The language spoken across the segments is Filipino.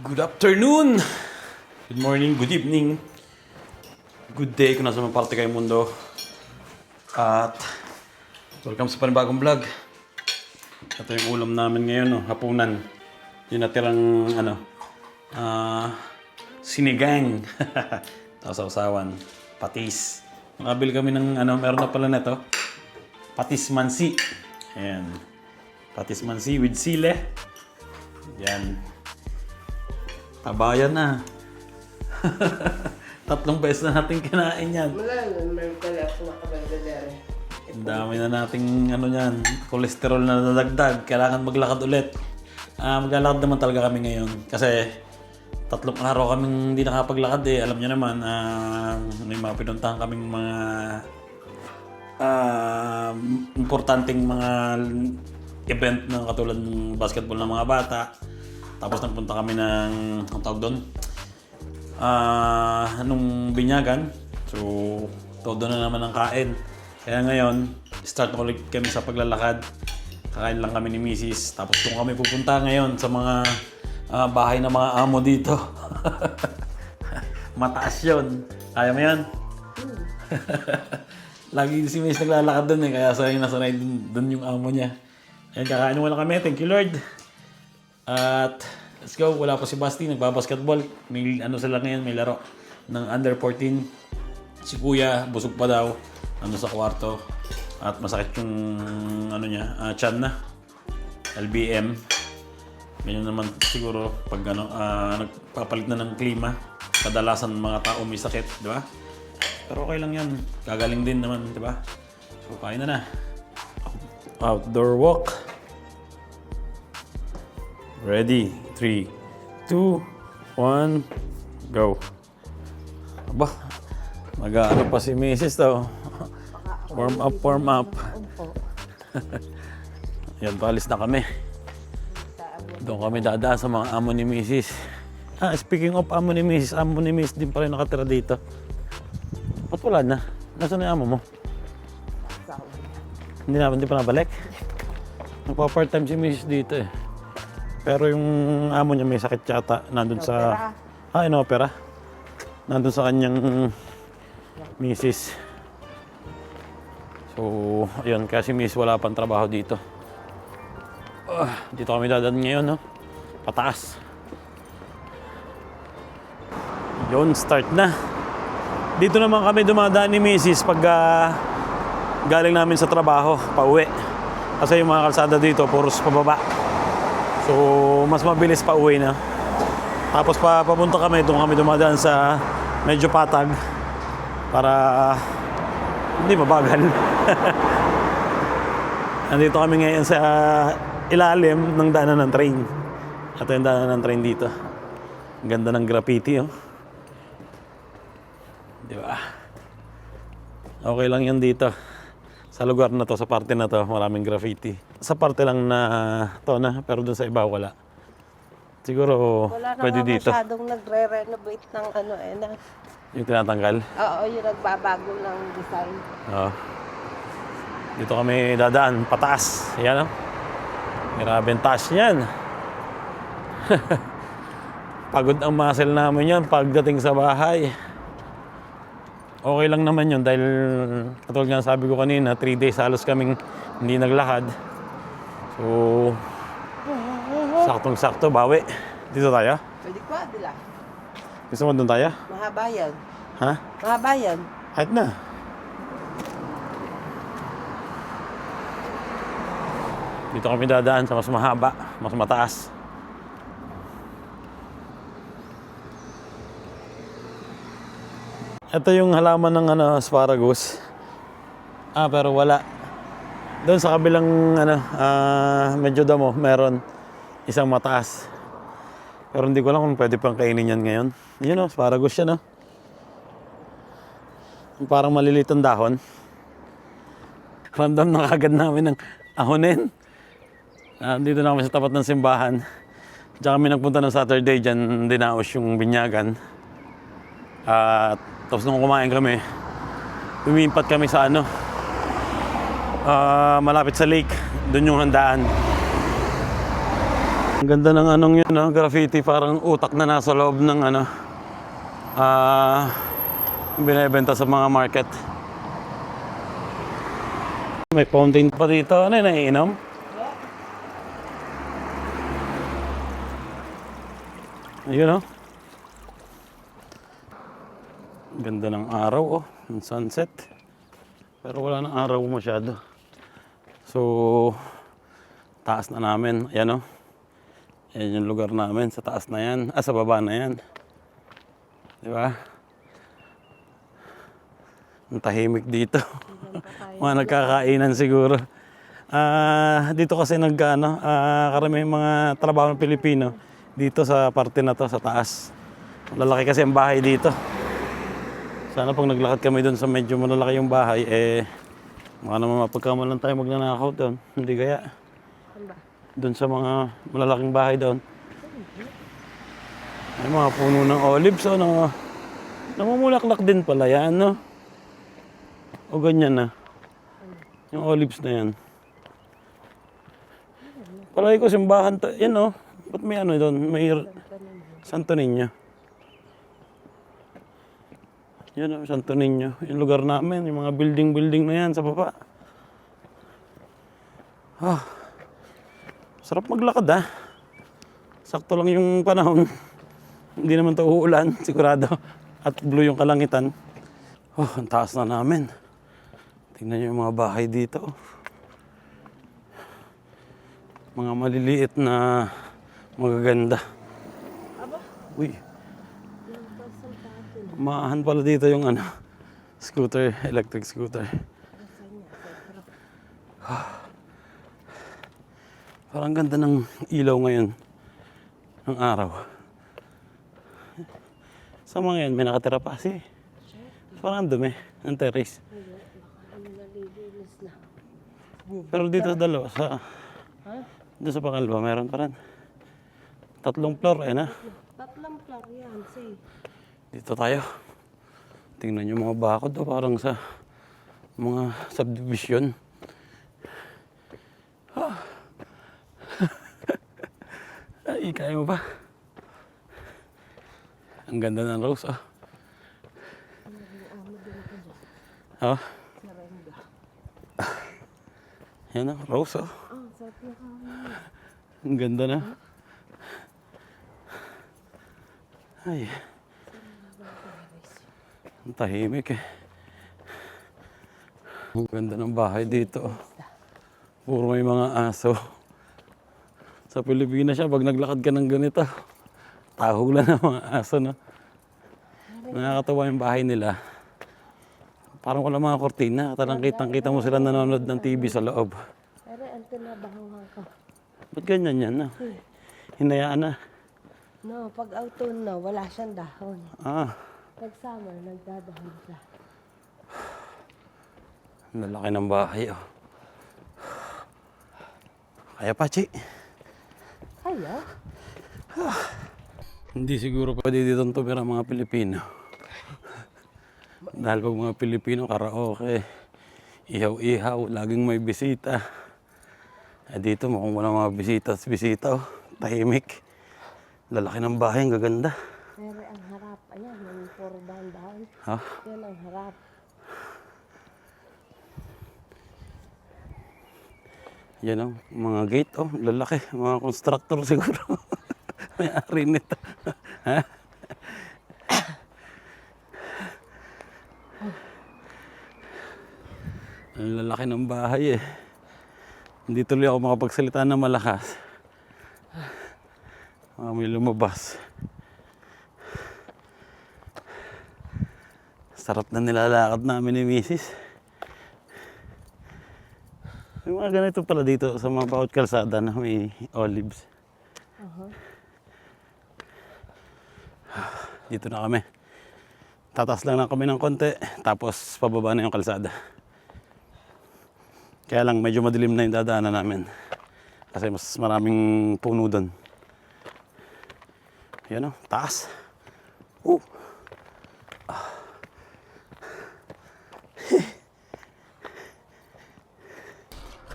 Good afternoon! Good morning, good evening, good day kung nasa mga parte kayo mundo. At welcome sa panibagong vlog. Ito yung ulam namin ngayon, no? Hapunan. Yung natirang, sinigang. Tapos sausawan, patis. Nakabili kami ng, meron na pala na ito. Patis mansi. Ayan. Patis mansi with sile. Yan. Tabayan na. 3 beses na natin kinain yan. Wala, meron pala ako nakabalgadere. Ang dami na nating yan, kolesterol na nadagdag. Kailangan maglakad ulit. Maglalakad naman talaga kami ngayon. Kasi 3 araw kaming hindi nakapaglakad eh. Alam niyo naman, may mga pinuntahan kaming mga importanteng mga event na katulad ng basketball ng mga bata. Tapos nagpunta kami ng, ang tawag doon, nung binyagan. So, todo na naman ang kain. Kaya ngayon, start ulit kami sa paglalakad. Kakain lang kami ni Mrs. Tapos kung kami pupunta ngayon sa mga bahay ng mga amo dito. Mataas yun. Kaya mo yan? Lagi si Mrs. naglalakad doon eh. Kaya nasanay doon yung amo niya. Ayan, kakain mo lang kami. Thank you, Lord. At let's go. Wala pa si Basti. Nagbabasketball. May sila ngayon. May laro ng under 14. Si Kuya, busog pa daw. Sa kwarto. At masakit yung tiyan na. LBM. Ganyan naman siguro pag nagpapalit na ng klima. Kadalasan mga tao may sakit, di ba? Pero okay lang yan. Gagaling din naman, di ba? So, kain na. Outdoor walk. Ready? 3, 2, 1, go. Aba, mag-aano pa si Mrs. daw. Warm up, warm up. Yan, paalis na kami. Doon kami dadaan sa mga amo ni Mrs. Speaking of amo ni Mrs. Din pala nakatira dito. Ba't wala na? Nasaan na yung amo mo? Hindi pa nabalik? Nagpa-part-time si Mrs. dito eh. Pero yung amo niya may sakit yata. Nandun sa... inopera. Nandun sa kanyang misis. So, ayun. Kasi misis wala pang trabaho dito. Dito kami dadaan ngayon, no? Pataas. Yun, start na. Dito naman kami dumadaan ni misis pag galing namin sa trabaho, pauwi. Kasi yung mga kalsada dito, puros pababa. So, mas mabilis pa uwi na. Tapos papunta kami, doon kami dumadaan sa medyo patag para hindi mabagal. Nandito kami ngayon sa ilalim ng daanan ng train. Ito yung daanan ng train dito. Ang ganda ng graffiti, oh. Di ba? Okay lang yan dito. Sa lugar na to, sa parte na to, maraming graffiti. Sa parte lang na to na, pero dun sa iba wala. Siguro pwede dito. Wala na masyadong nagre-renovate ng Yung tinatanggal? Oo, yung nagbabago ng design. Oo. Dito kami dadaan, pataas. Yan, oh. Grabe ang taas yan. Pagod ang muscle namin yan pagdating sa bahay. Okay lang naman yun dahil katulad nga sabi ko kanina, 3 days halos kaming hindi naglakad. So, saktong-sakto, bawi. Dito tayo? Pwede ko, Adila. Gusto mo doon tayo? Mahaba yan. Ha? Mahaba yan. Kahit na. Dito kami dadaan sa mas mahaba, mas mataas. Ito yung halaman ng asparagus. Pero wala. Doon sa kabilang medyo damo, meron isang mataas. Pero hindi ko alam kung pwede pang kainin yan ngayon. Yun, asparagus yan, parang maliliit ang dahon. Random na kagad namin ng ahonin. Dito na kami sa tapat ng simbahan. Diyan kami nagpunta ng Saturday, dyan dinaos yung binyagan. Tapos nung kumain kami, lumipat kami sa malapit sa lake. Doon yung handaan. Ang ganda ng anong yun, no? Graffiti, parang utak na nasa loob ng ano, binibenta sa mga market. May fountain pa dito. Ano yun, naiinom? Ayun, no? Ganda ng araw, oh. Ng sunset. Pero wala nang araw masyado. So, taas na namin. Ayan, oh. Yan yung lugar namin. Sa taas na yan. Sa baba na yan. Di ba? Ang tahimik dito. Mga nagkakainan siguro. Dito kasi karamihan mga trabaho ng Pilipino dito sa parte na to, sa taas. Lalaki kasi ang bahay dito. Sana pag naglakad kami doon sa medyo malalaki yung bahay, baka naman mapagkamalan tayo magnanakaw doon. Hindi kaya. Doon sa mga malalaking bahay doon. May mga puno ng olives, namumulaklak din pala yan, no? O ganyan na. Yung olives na yan. Palagi ko simbahan to. Yan, no? Ba't may ano doon? May Santo Niño. Yan, no? Santo Niño. Yung lugar namin, yung mga building na yan sa baba. Sarap maglakad, ha? Sakto lang yung panahon. Hindi naman ito uulan, sigurado. At blue yung kalangitan. Ang taas na namin. Tingnan niyo yung mga bahay dito. Mga maliliit na magaganda. Uy. Maahan pala dito yung scooter, electric scooter. Parang ganda ng ilaw ngayon. Ng araw. Sa mga yan, may nakatira pa kasi. Parang dumi ng terrace. Pero dito sa dalawa, dito sa Pangalba, meron pa rin. 3 floor, na. 3 floor yan, say. Dito tayo. Tingnan nyo mga bakod, parang sa mga subdivision. Ay, kaya mo ba? Ang ganda ng rose, Yan, rose, Ang ganda na. Ay. Ang tahimik, Ang ganda ng bahay dito. Puro may mga aso. Sa Pilipinas pag naglakad ka ng ganito, tahog lang ng mga aso, no? Nakakatawa yung bahay nila. Parang wala mga kortina. Tarang kitang-kita mo sila nanonood ng TV sa loob. Pero ang tinabahangan ka. Ba't ganyan yan, no? Hinayaan na. No, pag autumn na, wala siyang dahon. Pag summer, nagdadahon siya. Ang lalaki ng bahay, Kaya pa, Chi. Kaya? Hindi siguro pwede dito tumira mga Pilipino. Dahil pag mga Pilipino, karaoke, ihaw-ihaw, laging may bisita. Dito mukhang wala mga bisita, tahimik. Lalaki ng bahay, ang gaganda. Pero ang harap, ayan, yung puro dahan-dahan. Yan ang harap. Yan mga gate, lalaki. Mga constructor siguro. May-ari nito. Ang lalaki ng bahay, Hindi tuloy ako makapagsalita na malakas. May lumabas. Sarap na nilalakad namin ni Mrs. May mga ganito pala dito sa mga bawat kalsada na may olives. Dito na kami. Tatas lang na kami ng konti, tapos pababa na yung kalsada. Kaya lang medyo madilim na yung dadaanan namin. Kasi mas maraming puno doon. Yan, taas.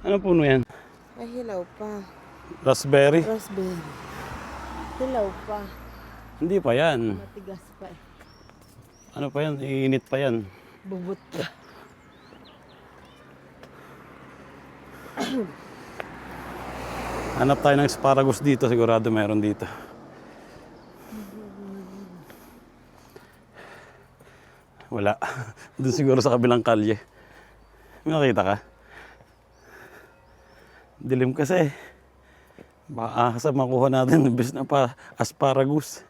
Ano puno yan? Ay, hilaw pa. Raspberry. Raspberry. Hilaw pa. Hindi pa yan. Matigas pa eh. Ano pa yan? Iinit pa yan. Bubot ka. Hanap tayo ng asparagus dito. Sigurado meron dito. Wala. Doon siguro sa kabilang kalye. May nakita ka? Dilim kasi. Baka sa makuha natin imbes na pa asparagus.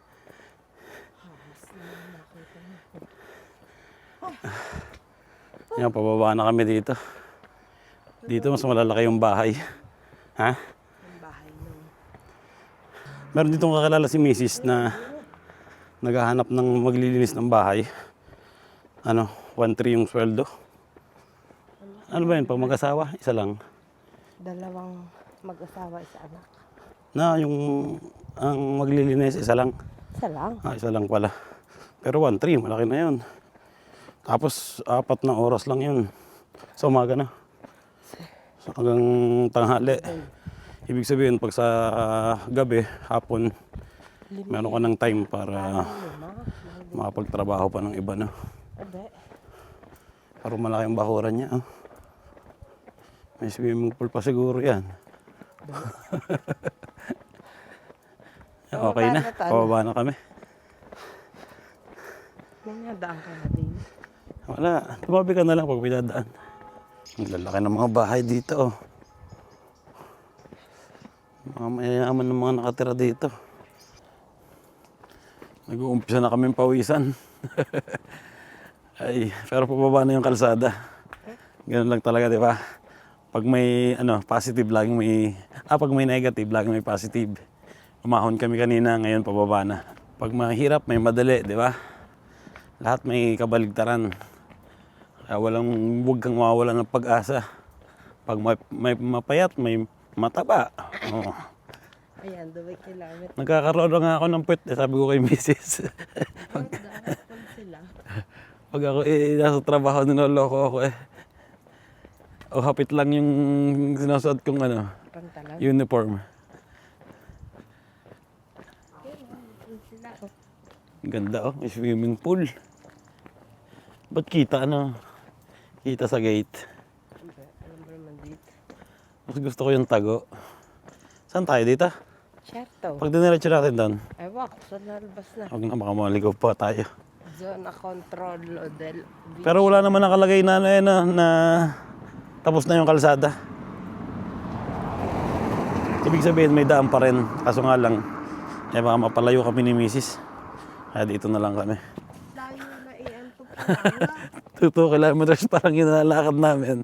Yan, pababa na kami dito. Dito mas malalaki yung bahay. Ha? Ang bahay nung. Meron ditong kakilala si Mrs. na naghahanap ng maglilinis ng bahay. 1,300 yung sweldo. Ano ba yun? Pag mag-asawa, isa lang. Dalawang mag-asawa, isa anak. Ang maglilinis, isa lang. Isa lang. Isa lang pala. Pero 1,300, malaki na yun. Tapos, 4 na oras lang yun. Sa umaga na. So, hanggang tanghali. Ibig sabihin, pag sa gabi, hapon, meron ka ng time para makapagtrabaho pa ng iba na. Abe. Pero malaki ang bakuran niya. Oh. May swimming pool pa siguro yan. Okay na. Pababa na kami. May nadaan ka na din. Wala. Tumabi ka na lang pag may dadaan. Ang lalaki ng mga bahay dito. Oh. Mga mayayaman ng mga nakatira dito. Nag-uumpisa na kaming pawisan. Ay, pero pababa na yung kalsada. Ganun lang talaga, di ba? Pag may positive, laging may... pag may negative, laging may positive. Umahon kami kanina, ngayon pababa na. Pag mahirap, may madali, di ba? Lahat may kabaligtaran. Kaya huwag kang mawawalan ng pag-asa. Pag may mapayat, may mataba. Oh. Ayan, 2 kilometer. Nagkakaroon nga ako ng puwet, sabi ko kay Mrs. Dapat sila. Pag ako nasa trabaho, ninoloko ako eh. O hapit lang yung sinusuot kong Pantalan. uniform. Sila. Ganda oh, may swimming pool. Ba't kita Kita sa gate. Alam mo naman dito. Mas gusto ko yung tago. Saan tayo dito? Siyerto. Pag diniretso natin doon, Ewan ko, sa nalabas na. huwag na baka maligaw pa tayo. Zona control o del... Pero wala naman nakalagay na tapos na yung kalsada. Ibig sabihin may daan pa rin. Kaso nga lang, baka mapalayo kami ni Mrs. Kaya dito na lang kami. Layo na iyan to pala. 2 kilometers parang ginalakad namin.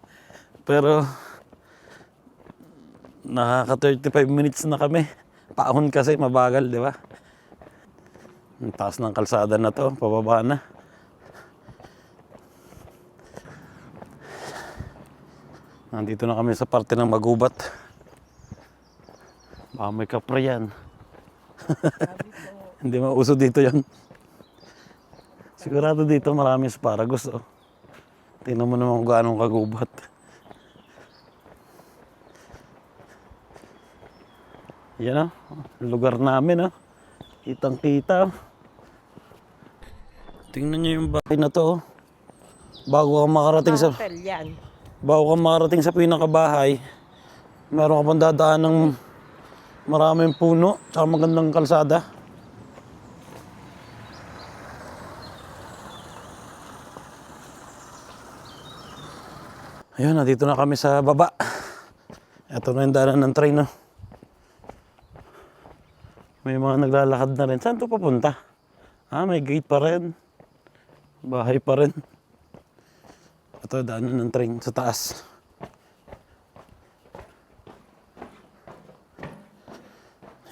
Pero, nakaka 35 minutes na kami. Paahon kasi, mabagal, di ba? Ang taas ng kalsada na to, pababa na. Nandito na kami sa parte ng Magubat. Baka may kapre yan. Hindi mauso dito yan. Sigurado dito marami asparagus. Oh. Tingnan mo naman kung gaano kagubat. Yan lugar namin. Kitang-kita. Tingnan niyo yung bahay na to. Bago ka makarating sa... Hotel yan. Bago ka makarating sa pinakabahay, meron ka pang dadaan ng maraming puno at magandang kalsada. Ayun, nandito na kami sa baba. Ito na yung daanan ng train. May mga naglalakad na rin. Saan ito papunta? May gate pa rin. Bahay pa rin. Ito, daanan ng train sa taas.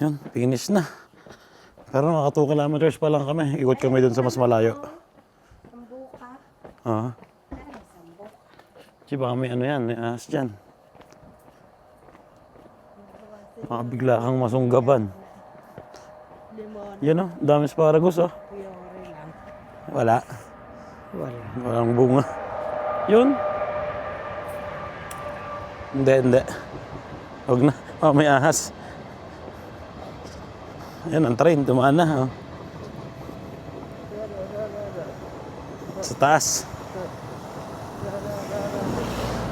Yun, finish na. Pero naka 2 kilometers pa lang kami. Ikot kami dun sa mas malayo. Sambuka. Oo. Kasi baka may yan, may ahas dyan. Baka bigla kang masunggaban. Limon. Yan dami asparagus Piyore lang. Wala. Wala. Walang bunga. Yun. Hindi. Huwag na. May ahas. Yan, ang train, dumaan na. Oh. Sa taas.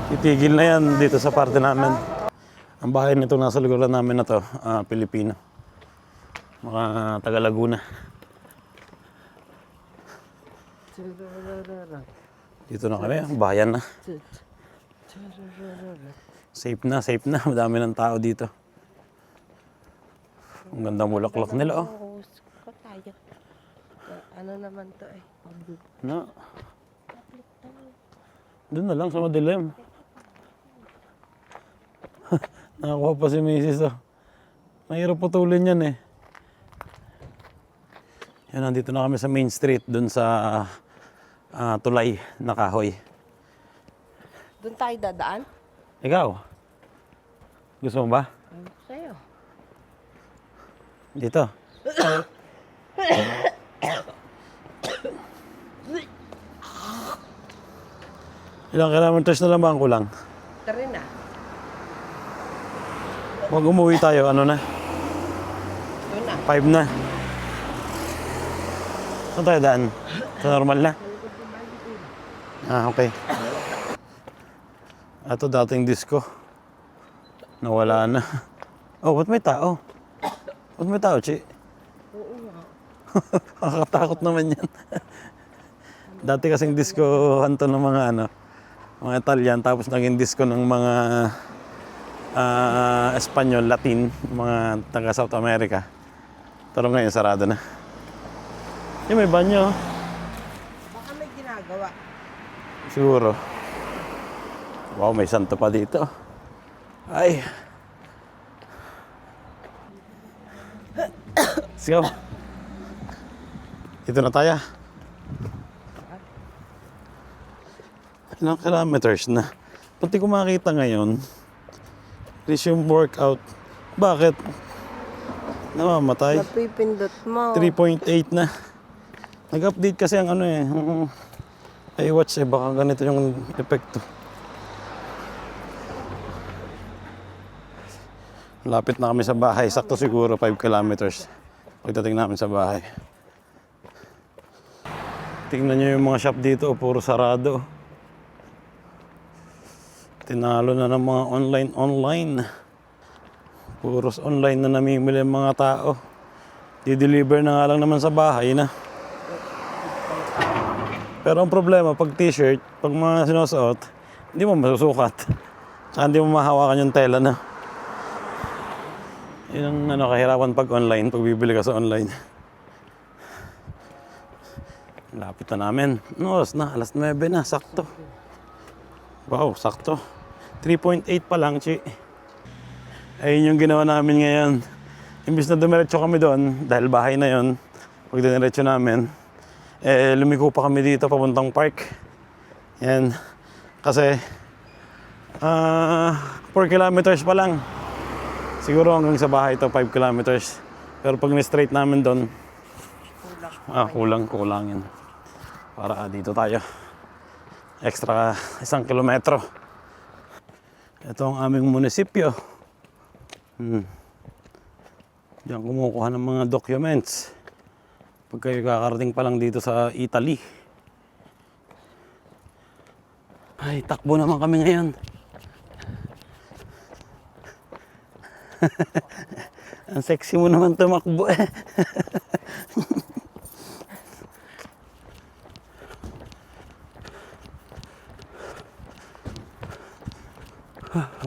Titigil na yan dito sa parte namin. Ang bahay nito nasa lugar namin na to, Pilipino. Mga taga Laguna. Dito na kami, bayan na. Safe na, safe na. Madami ng tao dito. Ang ganda bulaklak nila, oh. Ano naman to eh? No. Doon na lang sa madilim. Nakakuha pa si Mrs. Oh. Mahirap putulin yan eh. Yan, nandito na kami sa main street, doon sa tulay na kahoy. Doon tayo dadaan? Ikaw? Gusto mo ba? Sa'yo. Dito. Ilang kilometers na lang ba ang kulang? Tara na. Huwag umuwi tayo, ano na? Doon na. 5 na. Saan tayo daan? Sa normal na? Okay. Ito dating disco. Nawala na. Oh, ba't may tao? Ba't may tao, Chi? Oo nga. Nakakatakot naman yan. Dati kasing discohan to ng mga mga Italian, tapos naging disco ng mga Espanyol, Latin, mga taga South America. Pero ngayon sarado na. Yung may banyo. Baka may ginagawa. Siguro. Wow, may santo pa dito. Ay. Let's go. Dito na tayo. Ilang kilometers na. Pati ko makita ngayon, resume workout. Bakit? Namamatay. Napipindot mo. 3.8 na. Nag-update kasi ang iWatch eh. Baka ganito yung epekto. Lapit na kami sa bahay. Sakto siguro 5 kilometers. Pagdating namin sa bahay. Tingnan nyo yung mga shop dito. Puro sarado. Tinalo na ng mga online. Puros online na namimili ang mga tao. Di-deliver na nga lang naman sa bahay na. Pero ang problema, pag t-shirt, pag mga sinusuot, hindi mo masusukat. Saka hindi mo mahawakan yung tela na. Yun ang kahirapan pag online, pag bibili ka sa online. Lapit na namin. Oras na, alas 9 na, sakto. Wow, sakto. 3.8 pa lang, Chi. Ayun yung ginawa namin ngayon. Imbis na dumiretso kami doon, dahil bahay na yon, pag diniretso namin, lumiko pa kami dito papuntang park. Yan. Kasi, 4 kilometers pa lang. Siguro hanggang sa bahay ito, 5 kilometers. Pero pag ni-straight namin doon, kulang yan. Para dito tayo. Extra 1 kilometro. Ito ang aming munisipyo. Diyan kumukuha ng mga documents. Pag kayo kakarating pa lang dito sa Italy. Ay, takbo naman kami ngayon. Ang sexy mo naman tumakbo eh.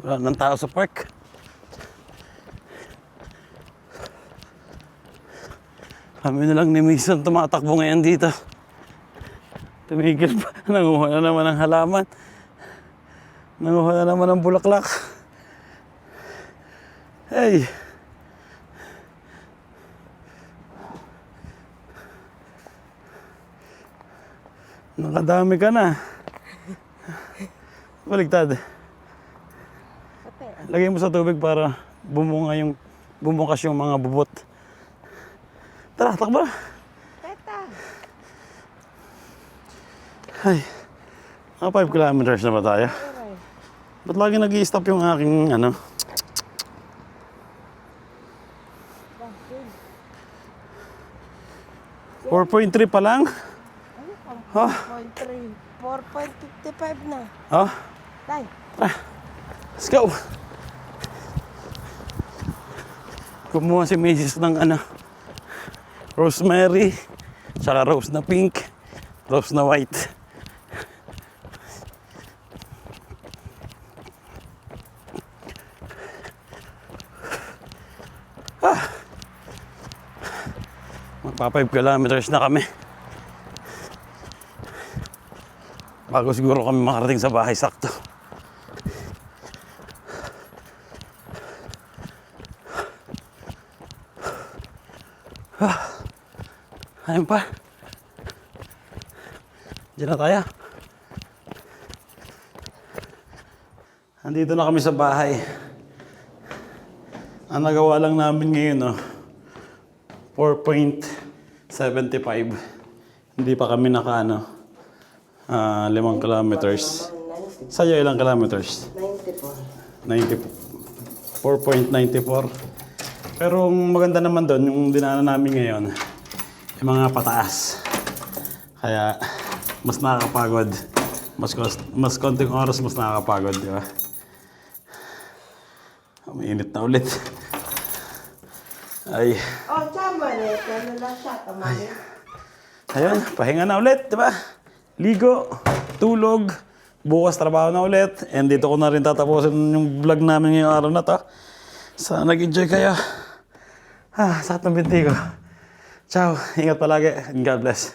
Wala nang tao sa park. Kami na lang ni Mason tumatakbo ngayon dito. Tumigil pa. Nanguha na naman ng halaman. Nanguha na naman ng bulaklak. Hey! Nakadami ka na. Baligtad. Lagay mo sa tubig para bumukas yung mga bubot. Tara, takbo na. Teta. Ay, mga 5 kilometers na ba tayo? Ba't lagi nag-i-stop yung aking 4.3 pa lang? Ano ka? 4.3. 4.55 na. Oh, Tay. let's go. Kumuha si Mrs. ng rosemary, tsaka rose na pink, rose na white. Magpa 5 kilometers na kami. Bago siguro kami makarating sa bahay sakto. Ayun pa. Diyan na tayo. Andito na kami sa bahay. Ang nagawa lang namin ngayon, 4.75. Hindi pa kami naka 5 kilometers. Sa'yo ilang kilometers? 4.94. Pero ang maganda naman doon, yung dinaanan namin ngayon, yung mga pataas. Kaya mas nakakapagod. Mas konting oras mas nakakapagod, di ba? Mainit na ulit. Ay. Oh, tama na. Ano lang siya, tamali. Ayun, pahinga na ulit, di ba? Ligo, tulog, bukas trabaho na ulit. And dito ko na rin tatapusin yung vlog namin ngayong araw na to. Sana nag-enjoy kayo. Sa atong binti ko. Ciao, ingat palagi and God bless.